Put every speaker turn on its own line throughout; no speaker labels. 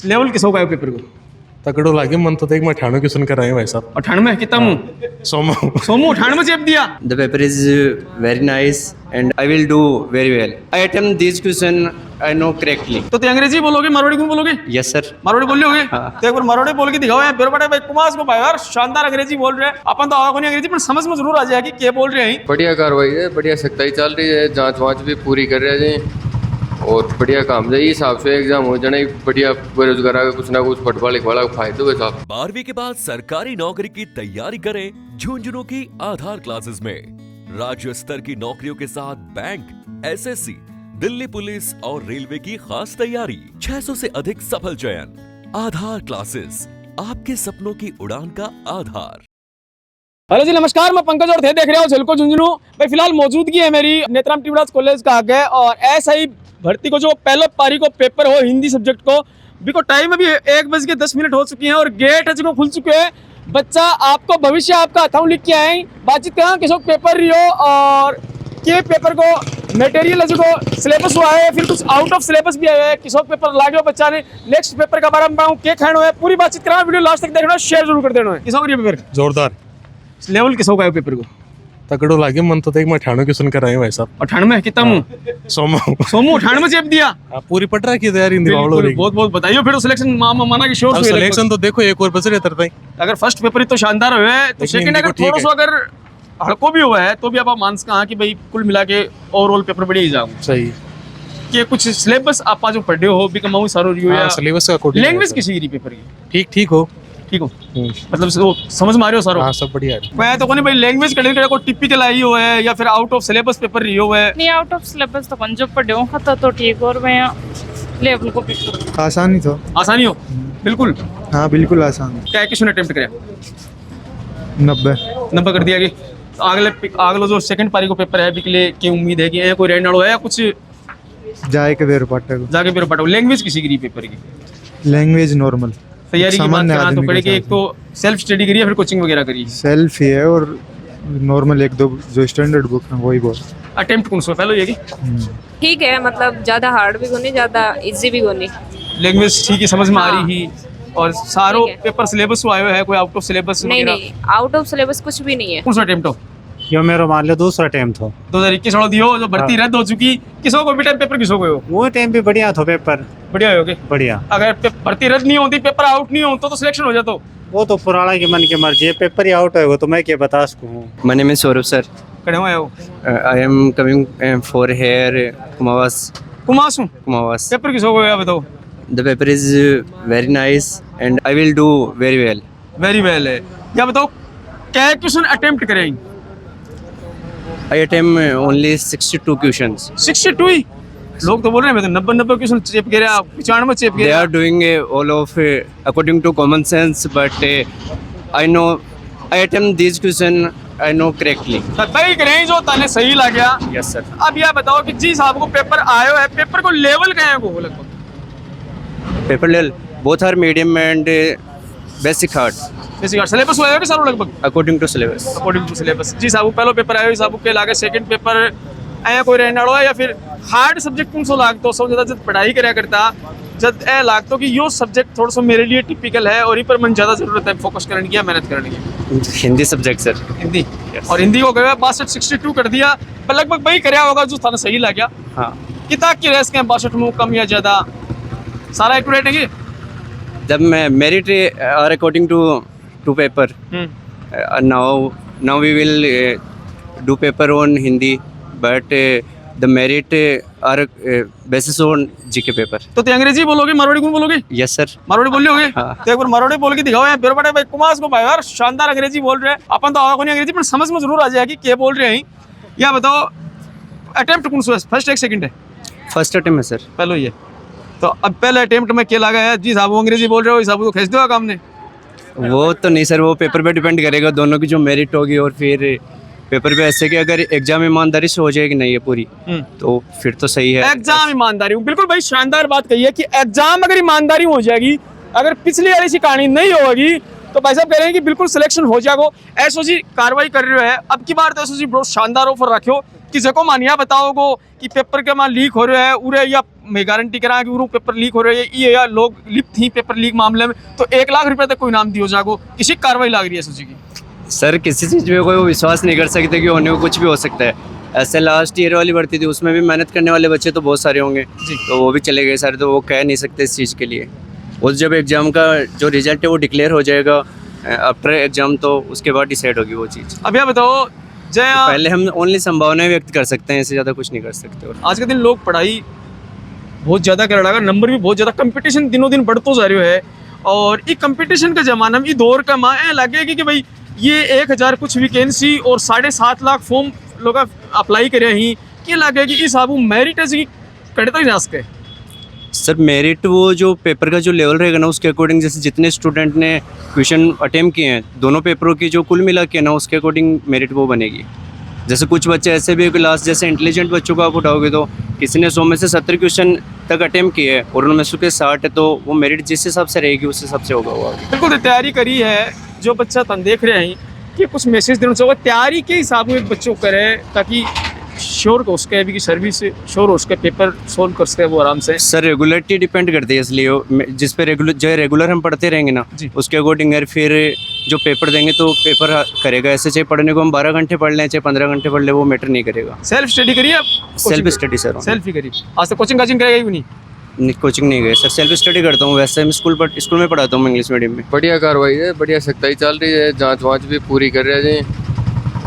Level किसो का है पेपर को?
तगड़ो लागे मन तो देख मैं 98 क्वेश्चन कर रहा हूँ भाई साहब।
98 कितना मुंह?
सोमो
सोमू 98 चेप दिया।
The paper is very nice and I will do very well. I attempt these question I know correctly.
तो ते अंग्रेजी बोलोगे मारवाड़ी क्यों बोलोगे?
Yes sir.
मारवाड़ी बोल लोगे?
हाँ।
तो एक बार मारवाड़ी बोल के दिखाओ यार बेरो बड़े भाई कुमास को भाई यार शानदार अंग्रेजी बोल रहे हैं। अपन तो आवाज नहीं अंग्रेजी पर समझ में जरूर आ जाएगी क्या बोल रहे हैं।
बढ़िया कार्रवाई है, बढ़िया सख्ताई चल रही है, जांच वाँच भी पूरी कर रहे हैं और बढ़िया काम है। इस हिसाब से एग्जाम हो जाना बढ़िया, बेरोजगार का कुछ ना कुछ फटवा लिखवाला फायदे हुए साहब।
12वीं के बाद सरकारी नौकरी की तैयारी करें झुंझुनू की आधार क्लासेस में। राज्य स्तर की नौकरियों के साथ बैंक, एसएससी, दिल्ली पुलिस और रेलवे की खास तैयारी। 600 से अधिक सफल चयन। आधार क्लासेस, आपके सपनों की उड़ान का आधार।
हेलो जी नमस्कार, मैं पंकज और थे देख रहे हो झलको झुंझुनू। भाई फिलहाल मौजूदगी है मेरी नेत्राम टिवराज कॉलेज का आगे और ऐसा ही भर्ती को जो पहले पारी को पेपर हो हिंदी सब्जेक्ट को बिको टाइम अभी 1:10 हो चुकी है और गेट है जो खुल चुके हैं। बच्चा आपको भविष्य आपका अथाऊ लिख के आए बातचीत करा किसी पेपर रही हो और के पेपर को मटेरियल है जो सिलेबस हुआ है फिर कुछ आउट ऑफ सिलेबस भी आया है किसी पेपर लागे बच्चा ने नेक्स्ट पेपर का बारे में के खाना है पूरी बातचीत करा। वीडियो लास्ट तक देखना, शेयर जरूर कर देना है। किसो का पेपर
जोरदार
लेवल किसो का है पेपर को?
तगड़ो लागे मन तो देख मैं 98 क्वेश्चन कर रहा हूँ भाई साहब।
98 कितना मुंह?
सोमो
सोमू 98 चेप दिया।
पूरी पट रहा की तैयारी हिंदी वालों ने।
बहुत बहुत बताइए फिर सिलेक्शन माना की श्योर
अब सिलेक्शन तो देखो एक और बच रहे तरता ही।
अगर फर्स्ट पेपर तो शानदार हुए तो सेकंड अगर थोड़ा सा अगर हड़को भी हुआ है तो भी आप मान कहा कि भाई कुल मिला के ओवरऑल पेपर बढ़िया ही जाऊँ
सही
कि कुछ सिलेबस आप जो पढ़े हो भी कमाऊ सारो रियो या
सिलेबस का कोड
लैंग्वेज किसी की पेपर की
ठीक हो
मतलब वो समझ मारियो सारो।
हाँ सब बढ़िया है।
मैं तो कोनी भाई लैंग्वेज कड़े को टिपिकल आई हो है या फिर आउट ऑफ सिलेबस पेपर रियो है?
नहीं आउट ऑफ सिलेबस तो कौन जो पढ़े हो खाता तो ठीक और मैं लेवल को पेपर
आसानी तो
आसानी हो बिल्कुल।
हाँ बिल्कुल आसान।
क्या क्वेश्चन अटेम्प्ट करे?
90
कर दिया कि अगले जो सेकंड पारी को पेपर है बिकले की उम्मीद है कि कोई रहने वाला है या कुछ
जाए के बेर पाटे को
जाके फिर पढ़ो। लैंग्वेज किसी की पेपर की?
लैंग्वेज नॉर्मल
तैयारी की बात करा तो पड़ेगी एक तो सेल्फ स्टडी करिए फिर कोचिंग वगैरह करिए।
सेल्फ ही है और नॉर्मल एक दो जो स्टैंडर्ड बुक है वही बहुत।
अटेम्प्ट कौन सा पहले ये की
ठीक है मतलब ज्यादा हार्ड भी कोनी ज्यादा इजी भी कोनी।
लैंग्वेज ठीक है समझ में आ रही ही और सारो
ठीक है।
पेपर सिलेबस आयो है कोई आउट ऑफ सिलेबस
नहीं नहीं आउट ऑफ सिलेबस कुछ भी नहीं है।
कौन सा अटेम्प्ट हो?
यो मेरो मान लो दूसरा टाइम था
2021 वाला दियो जो भर्ती रद्द हो चुकी किसो को भी टाइम पेपर किसो को हो?
वो टाइम भी बढ़िया था पेपर
बढ़िया हो गए
बढ़िया।
अगर भर्ती रद्द नहीं होती पेपर आउट नहीं होता तो सिलेक्शन हो जाता।
वो तो पुराना की मन की मर्जी है, पेपर ही आउट होगा तो मैं क्या बता सकूँ।
My name is Saurabh sir.
कड़े हो आए हो?
I am coming for here Kumavas.
कुमासू
Kumavas.
Paper किसो को है बताओ?
The paper is very nice and I will do very well.
Very well है। या बताओ क्या क्वेश्चन अटेम्प्ट करेंगे?
I attempt only 62 questions.
62 ही लोग तो बोल रहे हैं मैं तो 90 क्वेश्चन चेप गिरे 95 चेप
They
गिरे।
are doing all of according to common sense, but I know I attempt these question I know correctly.
भाई करें जो ताने सही लग गया।
Yes sir.
अब यह बताओ कि जी साहब को पेपर आयो है पेपर को लेवल क्या है को लगभग?
Paper level both are medium and basic hard
basic syllabus हुआ है कि सारो लगभग
according to syllabus.
According to syllabus. जी साहब पहलो पेपर आयो साहब के लागे सेकंड पेपर आया कोई रहने वाला है या फिर हार्ड सब्जेक्ट कौन सो लागतो सब ज्यादा जब पढ़ाई करया करता जब ए लागतो कि यो सब्जेक्ट थोड़ा सा मेरे लिए टिपिकल है और इन पर मन ज्यादा जरूरत है फोकस करने की या मेहनत करने की?
Hindi subject sir.
हिंदी और हिंदी को गया 62 कर दिया पर लगभग वही करया होगा जो थाने सही लग गया।
हाँ
किताब की रेस के 62 में कम या ज्यादा सारा एक्यूरेट है कि?
जब मैं merit are according to paper. Now we will do paper on Hindi, but the merit are basis on GK paper.
तो ते अंग्रेजी बोलोगे मारवाड़ी कौन बोलोगे?
Yes sir.
मारवाड़ी बोल लोगे?
हाँ।
तो एक बार मारवाड़ी बोल के दिखाओ यार बेरो बड़े भाई कुमास को भाई यार शानदार अंग्रेजी बोल रहे हैं। अपन तो आवाज नहीं अंग्रेजी पर समझ में जरूर आ जाएगी क्या बोल रहे हैं। या बताओ अटेम्प्ट कौन सा फर्स्ट एक सेकंड है?
First attempt है सर।
पहले ये तो अब पहले अटेम्प्ट में क्या लगा है? जी साहब वो अंग्रेजी बोल रहे हो साहब को खींच दो काम ने?
वो तो नहीं सर, वो पेपर पे डिपेंड करेगा दोनों की जो मेरिट होगी और फिर पेपर पे ऐसे कि अगर एग्जाम ईमानदारी से हो जाएगी नहीं है पूरी तो फिर तो सही है।
एग्जाम ईमानदारी बिल्कुल भाई शानदार बात कही है कि एग्जाम अगर ईमानदारी हो जाएगी अगर पिछली वाली सी कहानी नहीं होगी तो भाई साहब कह रहे हैं कि बिल्कुल सिलेक्शन हो जाएगा। एसओजी कार्रवाई कर रहे है अब की बार तो एसओजी बहुत शानदार ऑफर रखो कि जको मानिया बताओ कि पेपर के मान लीक हो रहे है उरे या मैं गारंटी करा कि वो पेपर लीक हो रहे हैं ये या लोग लिप्त ही पेपर लीक मामले में तो 1 लाख रुपए तक कोई नाम दियो जागो किसी कार्रवाई लग रही है एसओजी की।
सर किसी चीज़ में कोई विश्वास नहीं कर सकते कि होने को कुछ भी हो सकता है। ऐसे लास्ट ईयर वाली भर्ती थी उसमें भी मेहनत करने वाले बच्चे तो बहुत सारे होंगे
जी।
तो वो भी चले गए सारे, तो वो कह नहीं सकते इस चीज़ के लिए। उस जब एग्ज़ाम का जो रिजल्ट है वो डिक्लेयर हो जाएगा आफ्टर एग्ज़ाम, तो उसके बाद डिसाइड होगी वो चीज़।
अब यह बताओ जय
पहले हम ओनली संभावनाएं व्यक्त कर सकते हैं, इससे ज़्यादा कुछ नहीं कर सकते। और
आज के दिन लोग पढ़ाई बहुत ज़्यादा कर रहा है, नंबर भी बहुत ज़्यादा, कंपटीशन दिनों दिन बढ़तो जा रहा है और ये कंपटीशन का जमाना में दौर का माँ ऐ लगे कि भाई ये 1000 कुछ वैकेंसी और 7.5 लाख फॉर्म लोग अप्लाई करे ही कि लगे कि इस आबू मेरिट है कड़े तक जा सके।
सर मेरिट वो जो पेपर का जो लेवल रहेगा ना उसके अकॉर्डिंग, जैसे जितने स्टूडेंट ने क्वेश्चन अटेम्प्ट किए हैं दोनों पेपरों की जो कुल मिला के ना उसके अकॉर्डिंग मेरिट वो बनेगी। जैसे कुछ बच्चे ऐसे भी क्लास जैसे इंटेलिजेंट बच्चों को आप उठाओगे तो किसी ने 100 में से 70 क्वेश्चन तक अटेम्प्ट किए हैं और उनमें से 60 है, तो वो मेरिट जिस हिसाब से रहेगी उस हिसाब से होगा वो आगे।
बिल्कुल तैयारी करी है जो बच्चा तन देख रहे हैं कि कुछ मैसेज देना चाहिए तैयारी के हिसाब में बच्चों को करे ताकि श्योर हो उसके अभी की सर्विस श्योर हो उसके पेपर सोल्व कर सके वो आराम से।
सर रेगुलरिटी डिपेंड करती है, इसलिए जिस पे रेगुलर हम पढ़ते रहेंगे ना
जी।
उसके अकॉर्डिंग यार फिर जो पेपर देंगे तो पेपर करेगा। ऐसे चाहे पढ़ने को हम 12 घंटे पढ़ लें चाहे 15 घंटे पढ़ लें वो मैटर नहीं करेगा।
सेल्फ स्टडी करिए आप?
Self study sir.
सेल्फ ही करिए। आज तक कोचिंग करेगा ही नहीं?
कोचिंग नहीं गए सर, सेल्फ स्टडी करता हूँ। वैसे मैं स्कूल में पढ़ाता हूँ इंग्लिश मीडियम में।
बढ़िया कार्रवाई है, बढ़िया सख्ताई चल रही है, जांच वाँच भी पूरी कर रहे हैं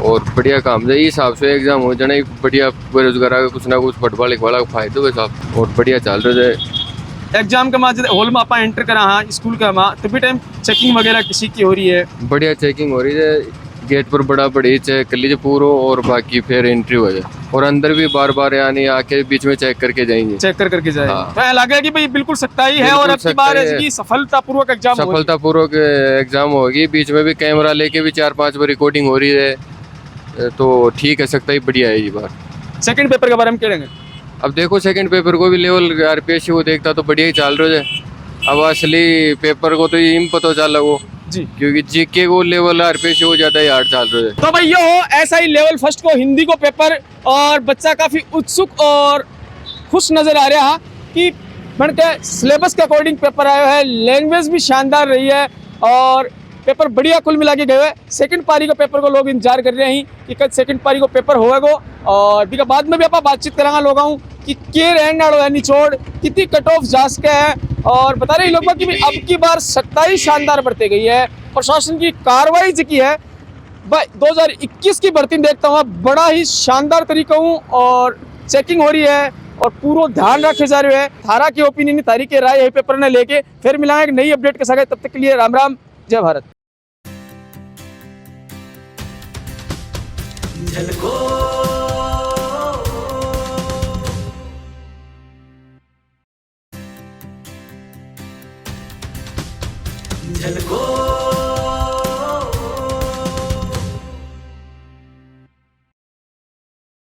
और बढ़िया काम है। इस हिसाब से एग्जाम हो जाना बढ़िया, बेरोजगार का कुछ ना कुछ पढ़वा लिखवा फायदे हुए साहब और बढ़िया चल रहे थे।
एग्जाम के बाद हॉल में आप एंटर करा हाँ स्कूल का माँ तभी टाइम चेकिंग वगैरह किसी की हो रही है?
बढ़िया चेकिंग हो रही है, गेट पर बड़ा बड़ी चेक कर लीजिए पूरा और बाकी फिर एंट्री हो जाए और अंदर भी बार बार यानी आके बीच में चेक करके जाएंगे।
चेक करके जाएंगे।
हाँ।
तो लगा कि भाई बिल्कुल सख्ताई है और अब की बार इसकी सफलतापूर्वक एग्जाम
सफलतापूर्वक एग्जाम होगी। बीच में भी कैमरा लेके भी 4-5 बार रिकॉर्डिंग हो रही है, तो ठीक है सख्ताई बढ़िया है ये बार।
सेकंड पेपर के बारे में कहेंगे?
अब देखो सेकंड पेपर को भी लेवल आरपीएससी वो देखता तो बढ़िया ही चल रहा है। अब असली पेपर को तो ये पता चला वो
जी,
क्योंकि जीके को लेवल आरपीएससी हो जाता है हार्ड चल रहा है।
तो भाई ये हो ऐसा ही लेवल फर्स्ट को हिंदी को पेपर और बच्चा काफी उत्सुक और खुश नजर आ रहा कि बनके सिलेबस के अकॉर्डिंग पेपर आया है। लैंग्वेज भी शानदार रही है और पेपर बढ़िया कुल मिला के गए हुए। सेकंड पारी के पेपर को लोग इंतजार कर रहे हैं कि कल सेकंड पारी को पेपर होगा और बिका बाद में भी आप बातचीत करांगा लोगों कि के रहने वालों है निचोड़ कितनी कट ऑफ जा सके है और बता रहे लोग कि अब की बार सख्ताई शानदार बढ़ती गई है। प्रशासन की कार्रवाई जो की है 2021 की भर्ती देखता हूँ बड़ा ही शानदार तरीका हूँ और चेकिंग हो रही है और पूरा ध्यान रखे जा रहे हैं। थारा की ओपिनियन तारीख के राय है पेपर ने लेके फिर मिलाएं एक नई अपडेट के साथ। तब तक के लिए राम राम, जय भारत।
झलको